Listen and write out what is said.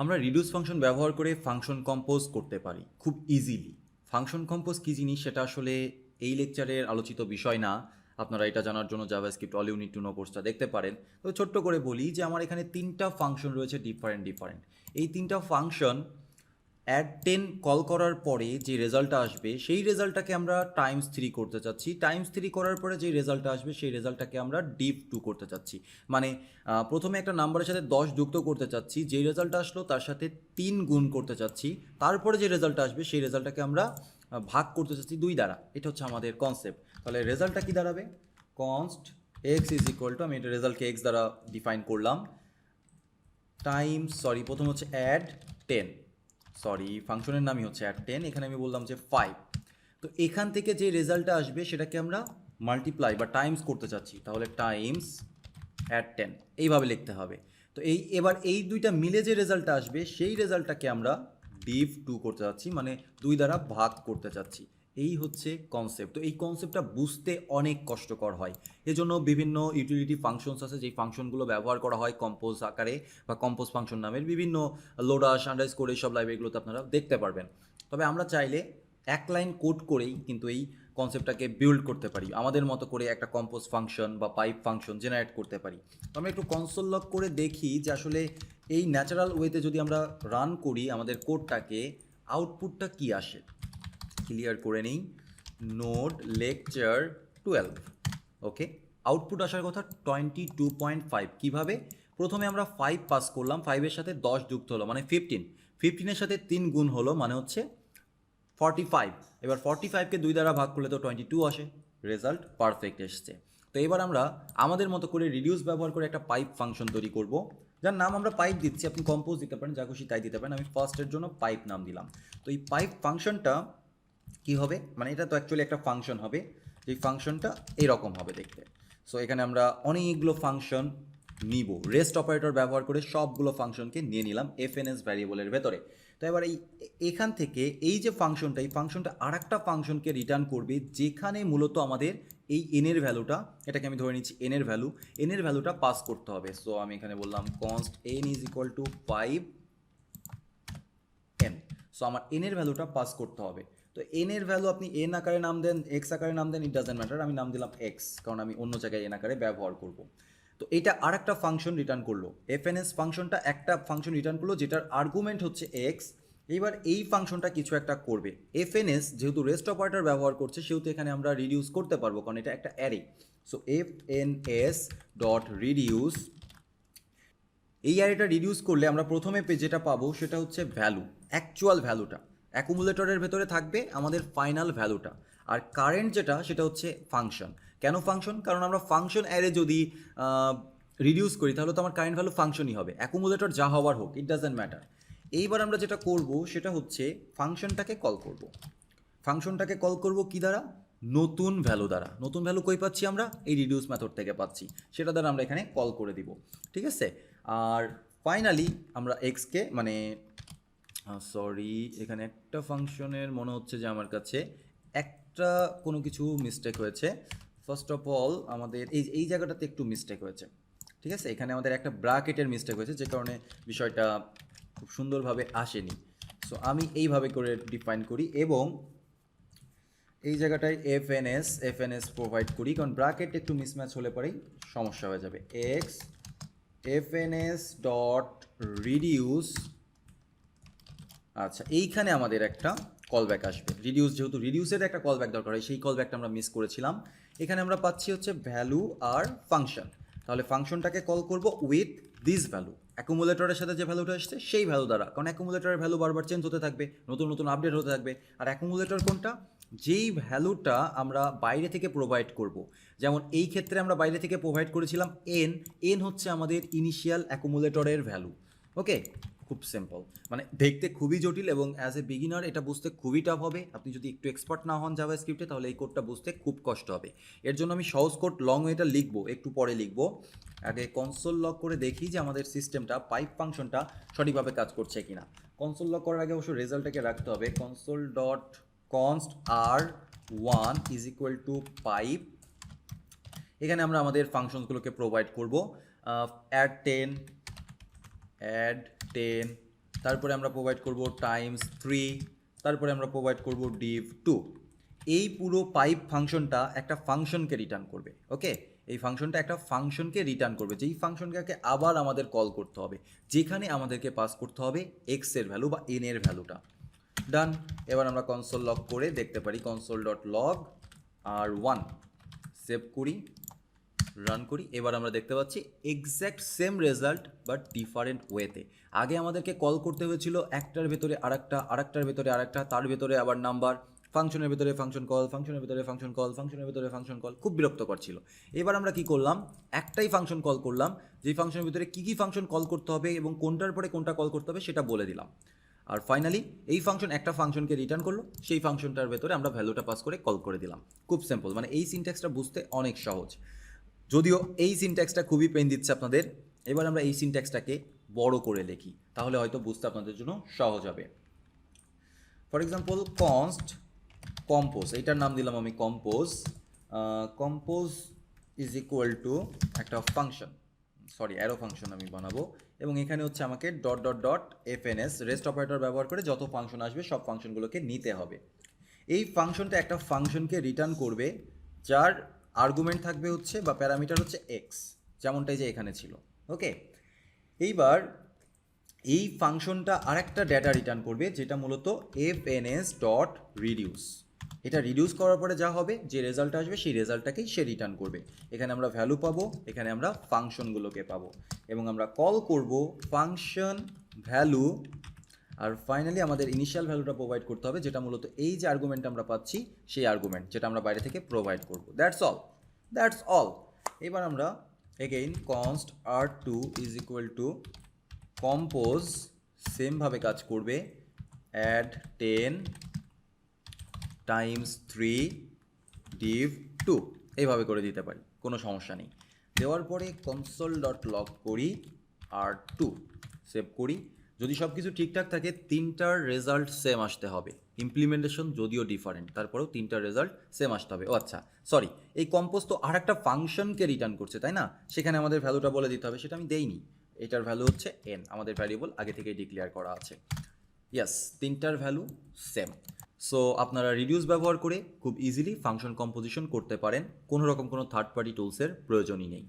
আমরা reduce function ব্যবহার করে ফাংশন কম্পোজ করতে পারি খুব ইজিলি। ফাংশন কম্পোজ কী জিনিস সেটা আসলে এই লেকচারের আলোচিত বিষয় না। আপনারা এটা জানার জন্য JavaScript all you need to know কোর্সটা দেখতে পারেন। তো ছোট্ট করে বলি যে আমার এখানে তিনটা ফাংশন রয়েছে ডিফারেন্ট। এই তিনটা ফাংশন অ্যাড 10 কল করার পরে যে রেজাল্টটা আসবে সেই রেজাল্টটাকে আমরা টাইমস 3 করতে চাচ্ছি। টাইমস 3 করার পরে যে রেজাল্টটা আসবে সেই রেজাল্টটাকে আমরা div 2 করতে চাচ্ছি। মানে প্রথমে একটা নাম্বারের সাথে 10 যুক্ত করতে চাচ্ছি, যেই রেজাল্টটা আসলো তার সাথে 3 গুণ করতে চাচ্ছি, তারপরে যে রেজাল্টটা আসবে সেই রেজাল্টটাকে আমরা ভাগ করতে চাচ্ছি 2 দ্বারা। এটা হচ্ছে আমাদের কনসেপ্ট। তাহলে রেজাল্টটা কী দাঁড়াবে? Const x is equal two, আমি এটা রেজাল্টকে এক্স দ্বারা ডিফাইন করলাম, প্রথম হচ্ছে অ্যাড 10, ফাংশনের নামই হচ্ছে অ্যাড 10, এখানে আমি বললাম যে 5। তো এখান থেকে যে রেজাল্টটা আসবে সেটাকে আমরা মাল্টিপ্লাই বা টাইমস করতে চাচ্ছি, তাহলে টাইমস অ্যাড 10 এইভাবে লিখতে হবে। তো এবার এই দুইটা মিলে যে রেজাল্টটা আসবে সেই রেজাল্টটাকে আমরা div 2 করতে চাচ্ছি, মানে 2 দ্বারা ভাগ করতে চাচ্ছি। এই হচ্ছে কনসেপ্ট। তো এই কনসেপ্টটা বুঝতে অনেক কষ্টকর হয়, এজন্য বিভিন্ন ইউটিলিটি ফাংশনস আছে যেই ফাংশনগুলো ব্যবহার করা হয় কম্পোজ আকারে বা কম্পোজ ফাংশন নামের বিভিন্ন লোডাস আন্ডারস্কোর এইসব লাইব্রেরিগুলোতে আপনারা দেখতে পারবেন। তবে আমরা চাইলে এক লাইন কোড করেই কিন্তু এই কনসেপ্টটাকে বিল্ড করতে পারি, আমাদের মতো করে একটা কম্পোজ ফাংশন বা পাইপ ফাংশন জেনারেট করতে পারি। তো আমরা একটু কনসোল লগ করে দেখি যে আসলে এই ন্যাচারাল ওয়েতে যদি আমরা রান করি আমাদের কোডটাকে, আউটপুটটা কি আসে। ক্লিয়ার করে নিই, নোড লেকচার 12, ওকে। আউটপুট আসার কথা 22.5। কীভাবে? প্রথমে আমরা 5 পাস করলাম, 5-এর সাথে 10 যুক্ত হলো মানে 15, 15-এর সাথে 3 গুণ হলো মানে হচ্ছে 45। এবার 45কে 2 দ্বারা ভাগ করলে তো 22 আসে, রেজাল্ট পারফেক্ট এসছে। তো এবার আমরা আমাদের মতো করে রিডিউস ব্যবহার করে একটা পাইপ ফাংশন তৈরি করব, যার নাম আমরা পাইপ দিচ্ছি, আপনি কম্পোজ দিতে পারেন, যা খুশি তাই দিতে পারেন। আমি ফার্স্টের জন্য পাইপ নাম দিলাম। তো এই পাইপ ফাংশনটা কী হবে, মানে এটা তো অ্যাকচুয়ালি একটা ফাংশন হবে, এই ফাংশনটা এরকম হবে দেখতে। সো এখানে আমরা অনেকগুলো ফাংশন নিব, রেস্ট অপারেটর ব্যবহার করে সবগুলো ফাংশনকে নিয়ে নিলাম এফএনএস ভ্যারিয়েবলের ভেতরে। তো এবার এখান থেকে এই যে ফাংশনটা, এই ফাংশনটা আর একটা ফাংশনকে রিটার্ন করবে যেখানে মূলত আমাদের এই এনের ভ্যালুটা, এটাকে আমি ধরে নিচ্ছি এনের ভ্যালুটা পাস করতে হবে। সো আমি এখানে বললাম const N is equal two 5n। So আমার এনের ভ্যালুটা পাস করতে হবে। তো এনের ভ্যালু আপনি এন আকারে নাম দেন, এক্স আকারে নাম দেন, ইট ডাজেন্ট ম্যাটার, আমি নাম দিলাম এক্স, কারণ আমি অন্য জায়গায় এন আকারে ব্যবহার করব। তো এটা আর একটা ফাংশন রিটার্ন করলো, এফএনএস ফাংশনটা একটা ফাংশন রিটার্ন করলো যেটার আর্গুমেন্ট হচ্ছে এক্স। এইবার এই ফাংশনটা কিছু একটা করবে, এফএনএস যেহেতু রেস্ট অপারেটর ব্যবহার করছে সেহেতু এখানে আমরা রিডিউস করতে পারবো, কারণ এটা একটা অ্যারে। সো এফএনএস ডট রিডিউস, এই অ্যারেটা রিডিউস করলে আমরা প্রথমে যেটা পাবো সেটা হচ্ছে ভ্যালু, অ্যাকচুয়াল ভ্যালুটা অ্যাকুমুলেটরের ভেতরে থাকবে আমাদের ফাইনাল ভ্যালুটা। আর কারেন্ট যেটা সেটা হচ্ছে ফাংশন। কেন ফাংশন? কারণ আমরা ফাংশন অ্যারে যদি রিডিউস করি তাহলে তো আমার কারেন্ট ভ্যালু ফাংশনই হবে, অ্যাকুমুলেটর যা হওয়ার হোক, ইট ডাজেন্ট ম্যাটার। এইবার আমরা যেটা করব সেটা হচ্ছে ফাংশনটাকে কল করব কি দ্বারা? নতুন ভ্যালু দ্বারা। নতুন ভ্যালু কই পাচ্ছি আমরা? এই রিডিউস মেথড থেকে পাচ্ছি, সেটা দ্বারা আমরা এখানে কল করে দিব, ঠিক আছে। আর ফাইনালি আমরা এক্সকে মানে এখানে একটা ফাংশনের মনে হচ্ছে যে আমার কাছে একটা কোনো কিছু মিস্টেক হয়েছে। ফার্স্ট অফ অল আমাদের এই জায়গাটাতে একটু মিস্টেক হয়েছে, ঠিক আছে। এখানে আমাদের একটা ব্র্যাকেটের মিস্টেক হয়েছে যে কারণে বিষয়টা খুব সুন্দরভাবে আসেনি। সো আমি এইভাবে করে ডিফাইন করি এবং এই জায়গাটায় এফএনএস প্রোভাইড করি, কারণ ব্র্যাকেট একটু মিসম্যাচ হলে পরেই সমস্যা হয়ে যাবে। এক্স এফএনএস ডট রিডিউস, আচ্ছা এইখানে আমাদের একটা কলব্যাক আসবে, রিডিউস যেহেতু রিডিউসের একটা কলব্যাক দরকার হয়, সেই কলব্যাকটা আমরা মিস করেছিলাম। এখানে আমরা পাচ্ছি হচ্ছে ভ্যালু আর ফাংশন। তাহলে ফাংশনটাকে কল করব উইথ দিস ভ্যালু, অ্যাকুমুলেটরের সাথে যে ভ্যালুটা আসছে সেই ভ্যালু দ্বারা, কারণ অ্যাকুমুলেটরের ভ্যালু বারবার চেঞ্জ হতে থাকবে, নতুন নতুন আপডেট হতে থাকবে। আর অ্যাকুমুলেটর কোনটা? যেই ভ্যালুটা আমরা বাইরে থেকে প্রোভাইড করব। যেমন এই ক্ষেত্রে আমরা বাইরে থেকে প্রোভাইড করেছিলাম এন হচ্ছে আমাদের ইনিশিয়াল অ্যাকুমুলেটরের ভ্যালু, ওকে। খুব সিম্পল, মানে দেখতে খুবই জটিল এবং অ্যাজ এ বিগিনার এটা বুঝতে খুবই টাফ হবে। আপনি যদি একটু এক্সপার্ট না হন জাভাস্ক্রিপ্টে তাহলে এই কোডটা বুঝতে খুব কষ্ট হবে। এর জন্য আমি সহজ কোড লং ওয়েটা লিখবো, একটু পরে লিখবো। আগে কনসোল লগ করে দেখি যে আমাদের সিস্টেমটা পাইপ ফাংশনটা সঠিকভাবে কাজ করছে কিনা। কনসোল লগ করার আগে অবশ্য রেজাল্টটাকে রাখতে হবে, console dot const r1 is equal two pipe. এখানে আমরা আমাদের ফাংশনগুলোকে প্রোভাইড করব, অ্যাড 10 তারপরে আমরা প্রোভাইড করব টাইমস 3, তারপরে আমরা প্রোভাইড করব div2। এই পুরো পাইপ ফাংশনটা একটা ফাংশনকে রিটার্ন করবে। ওকে, এই ফাংশনটা একটা ফাংশনকে রিটার্ন করবে, যেই ফাংশনটাকে আবার আমাদের কল করতে হবে, যেখানে আমাদেরকে পাস করতে হবে এক্স এর ভ্যালু বা এন এর ভ্যালুটা। ডান। এবার আমরা কনসোল লগ করে দেখতে পারি console.log r1, সেভ করি, রান করি। এবার আমরা দেখতে পাচ্ছি exact same result but different ওয়েতে। আগে আমাদেরকে কল করতে হয়েছিল একটার ভেতরে আরেকটা, আরেকটার ভেতরে আরেকটা, তার ভেতরে আবার নাম্বার, ফাংশনের ভেতরে ফাংশন কল, ফাংশনের ভেতরে ফাংশন কল, ফাংশনের ভেতরে ফাংশন কল, খুব বিরক্তকর ছিল। এবার আমরা কি করলাম, একটাই ফাংশন কল করলাম, যেই ফাংশনের ভিতরে কী কী ফাংশন কল করতে হবে এবং কোনটার পরে কোনটা কল করতে হবে সেটা বলে দিলাম। আর ফাইনালি এই ফাংশন একটা ফাংশনকে রিটার্ন করলো, সেই ফাংশনটার ভেতরে আমরা ভ্যালুটা পাস করে কল করে দিলাম। খুব সিম্পল, মানে এই সিনট্যাক্সটা বুঝতে অনেক সহজ, যদিও এই সিনট্যাক্সটা খুবই পেন দিচ্ছে আপনাদের। এবার আমরা এই সিনট্যাক্সটাকে বড় করে লিখি, তাহলে হয়তো বুঝতে আপনাদের জন্য সহজ হবে। ফর এক্সাম্পল কনস্ট কম্পোজ, এইটার নাম দিলাম আমি compose. Compose is equal to একটা ফাংশন, সরি অ্যারো ফাংশন আমি বানাবো, এবং এখানে হচ্ছে আমাকে dot dot dot FNS rest operator ব্যবহার করে যত ফাংশন আসবে সব ফাংশনগুলোকে নিতে হবে। এই ফাংশনটা একটা ফাংশনকে রিটার্ন করবে যার আর্গুমেন্ট থাকবে হচ্ছে বা প্যারামিটার হচ্ছে এক্স, যেমনটাই যে এখানে ছিল। ওকে, এইবার এই ফাংশনটা আরেকটা ডেটা রিটার্ন করবে যেটা মূলত এফএনএস ডট রিডিউস। এটা রিডিউস করার পরে যা হবে, যে রেজাল্ট আসবে সেই রেজাল্টটাকেই সে রিটার্ন করবে। এখানে আমরা ভ্যালু পাবো, এখানে আমরা ফাংশনগুলোকে পাবো, এবং আমরা কল করব ফাংশন ভ্যালু। আর ফাইনালি আমাদের ইনিশিয়াল ভ্যালুটা প্রোভাইড করতে হবে, যেটা মূলত এই যে আর্গুমেন্ট আমরা পাচ্ছি সেই আর্গুমেন্ট, যেটা আমরা বাইরে থেকে প্রোভাইড করব। That's all. এবার আমরা again const r2 is equal to compose, সেমভাবে কাজ করবে, অ্যাড 10 টাইমস 3 div2, এইভাবে করে দিতে পারি, কোনো সমস্যা নেই। দেওয়ার পরে console.log করি, r2 সেভ করি। যদি সব কিছু ঠিকঠাক থাকে তিনটার রেজাল্ট সেম আসতে হবে, ইমপ্লিমেন্টেশন যদিও ডিফারেন্ট, তারপরেও তিনটার রেজাল্ট সেম আসতে হবে। ও আচ্ছা, সরি, এই কম্পোজ তো আর একটা ফাংশনকে রিটার্ন করছে, তাই না? সেখানে আমাদের ভ্যালুটা বলে দিতে হবে, সেটা আমি দেইনি। এটার ভ্যালু হচ্ছে n, আমাদের ভ্যারিয়েবল আগে থেকেই ডিক্লেয়ার করা আছে। ইয়াস, তিনটার ভ্যালু সেম। সো আপনারা রিডিউস ব্যবহার করে খুব ইজিলি ফাংশন কম্পোজিশন করতে পারেন, কোনো রকম কোনো থার্ড পার্টি টুলসের প্রয়োজনই নেই।